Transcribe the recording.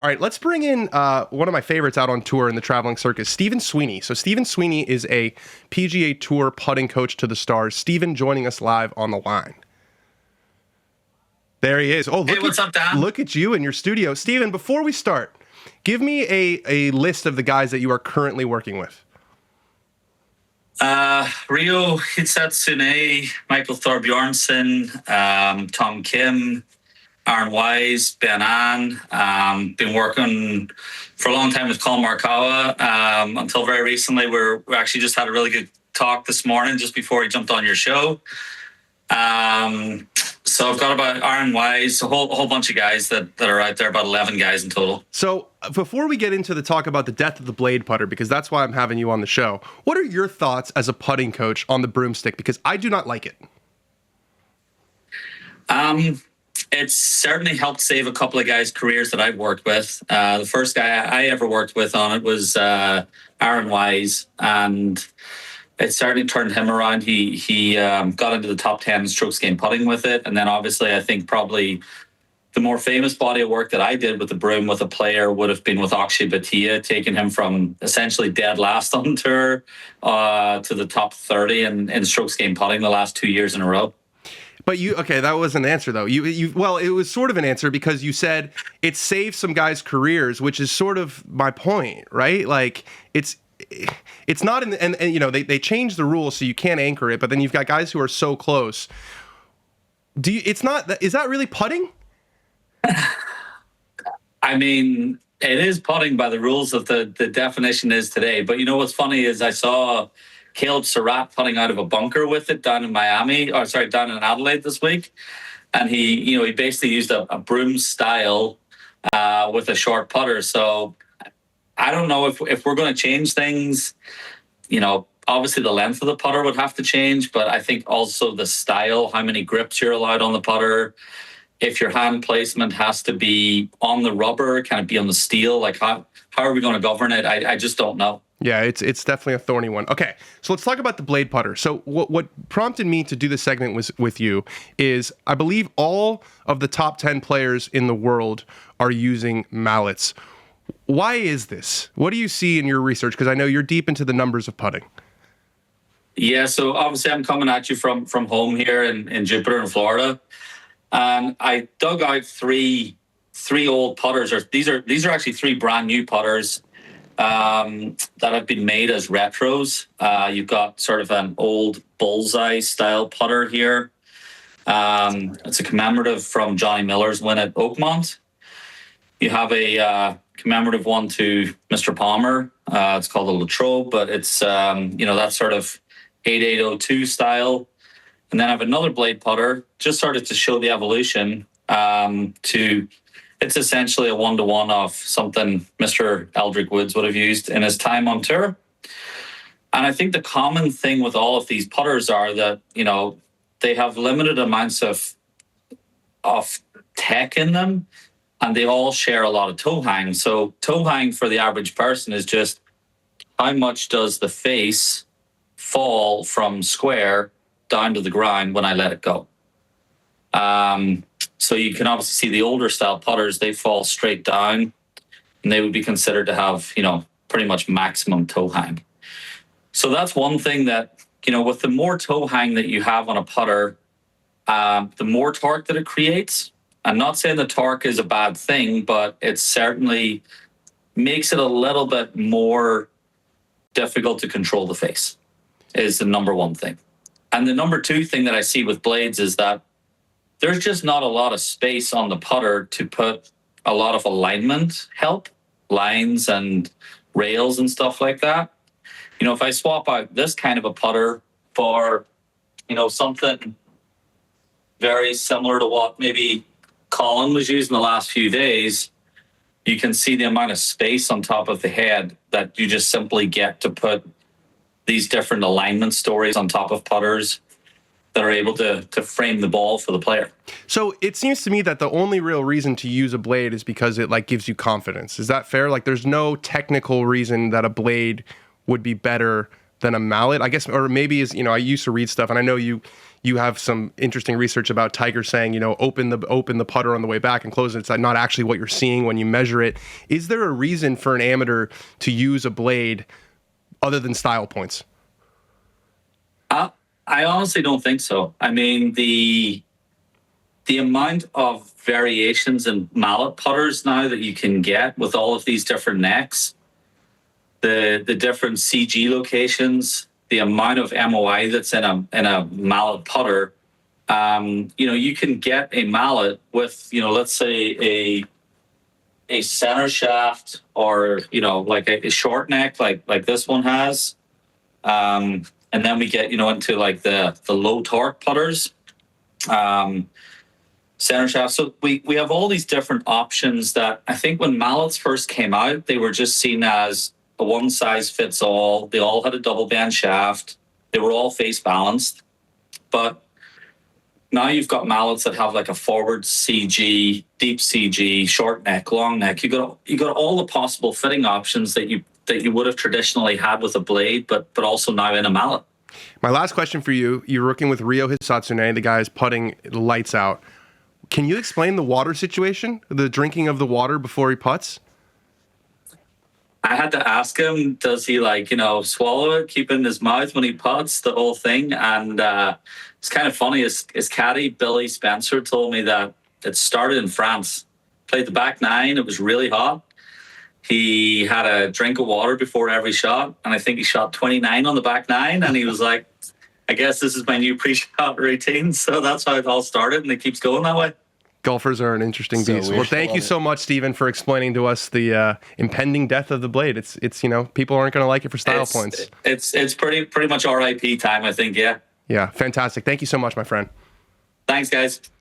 All right, let's bring in one of my favorites out on tour in the traveling circus, Stephen Sweeney. So Stephen Sweeney is a PGA Tour putting coach to the stars. Stephen joining us live on the line. There he is. Oh, Hey, what's up, Dan? Look at you in your studio. Stephen, before we start, give me a list of the guys that you are currently working with. Rio Hitsatsune, Michael Thorbjornsen, Tom Kim, Aaron Wise, Ben An. Been working for a long time with Colin Morikawa until very recently. We actually just had a really good talk this morning just before he jumped on your show. So I've got about Aaron Wise, a whole bunch of guys that are out there, about 11 guys in total. So before we get into the talk about the death of the blade putter, because that's why I'm having you on the show, what are your thoughts as a putting coach on the Broomstick? Because I do not like it. It's certainly helped save a couple of guys' careers that I've worked with. The first guy I ever worked with on it was Aaron Wise, and it certainly turned him around. He got into the top 10 strokes gained putting with it. And then obviously I think probably the more famous body of work that I did with the broom with a player would have been with Akshay Bhatia, taking him from essentially dead last on tour to the top 30 in strokes gained putting the last 2 years in a row. But that was an answer though. Well, it was sort of an answer because you said it saved some guys' careers, which is sort of my point, right? Like it's not in the, and you know, they changed the rules so you can't anchor it, but then you've got guys who are so close. Is that really putting? I mean, it is putting by the rules of the definition is today. But you know what's funny is I saw Caleb Surratt putting out of a bunker with it down in down in Adelaide this week. And he basically used a broom style with a short putter. So I don't know if we're going to change things, obviously the length of the putter would have to change, but I think also the style, how many grips you're allowed on the putter, if your hand placement has to be on the rubber, can it be on the steel? Like how are we going to govern it? I just don't know. Yeah, it's definitely a thorny one. Okay, so let's talk about the blade putter. So what prompted me to do this segment with you is I believe all of the top 10 players in the world are using mallets. Why is this? What do you see in your research? Because I know you're deep into the numbers of putting. Yeah, so obviously I'm coming at you from home here in Jupiter in Florida. And I dug out three old putters. These are actually three brand new putters that have been made as retros. You've got sort of an old bullseye style putter here. It's a commemorative from Johnny Miller's win at Oakmont. You have a commemorative one to Mr. Palmer. It's called the Latrobe, but it's that sort of 8802 style. And then I have another blade putter, just started to show the evolution it's essentially a one-to-one of something Mr. Eldrick Woods would have used in his time on tour. And I think the common thing with all of these putters are that, they have limited amounts of tech in them, and they all share a lot of toe hang. So toe hang for the average person is just how much does the face fall from square down to the ground when I let it go. So you can obviously see the older style putters, they fall straight down and they would be considered to have, pretty much maximum toe hang. So that's one thing that, with the more toe hang that you have on a putter, the more torque that it creates. I'm not saying the torque is a bad thing, but it certainly makes it a little bit more difficult to control the face is the number one thing. And the number two thing that I see with blades is that there's just not a lot of space on the putter to put a lot of alignment help, lines and rails and stuff like that. If I swap out this kind of a putter for, something very similar to what maybe Colin was using the last few days, you can see the amount of space on top of the head that you just simply get to put these different alignment stories on top of putters that are able to frame the ball for the player. So it seems to me that the only real reason to use a blade is because it gives you confidence. Is that fair? There's no technical reason that a blade would be better than a mallet, I guess, or maybe I used to read stuff and I know you you have some interesting research about Tiger saying, open the putter on the way back and close it. It's not actually what you're seeing when you measure it. Is there a reason for an amateur to use a blade other than style points? I honestly don't think so. I mean, the amount of variations in mallet putters now that you can get with all of these different necks, the different CG locations, the amount of MOI that's in a mallet putter, you can get a mallet with, let's say a center shaft or, like a short neck, like this one has. And then we get, into like the low torque putters, center shaft. So we have all these different options that I think when mallets first came out, they were just seen as a one size fits all. They all had a double band shaft. They were all face balanced. But now you've got mallets that have like a forward CG, deep CG, short neck, long neck. You got all the possible fitting options that you would have traditionally had with a blade, but also now in a mallet. My last question for you: you're working with Ryo Hisatsune, the guy is putting lights out. Can you explain the water situation, the drinking of the water before he putts? I had to ask him, does he swallow it, keep it in his mouth when he putts, the whole thing? And it's kind of funny. His caddy, Billy Spencer, told me that it started in France. Played the back nine. It was really hot. He had a drink of water before every shot. And I think he shot 29 on the back nine. And he was like, I guess this is my new pre-shot routine. So that's how it all started. And it keeps going that way. Golfers are an interesting beast. Well, thank you so much, Stephen, for explaining to us the impending death of the blade. It's people aren't going to like it for style points. It's pretty much RIP time, I think. Yeah. Yeah, fantastic. Thank you so much, my friend. Thanks, guys.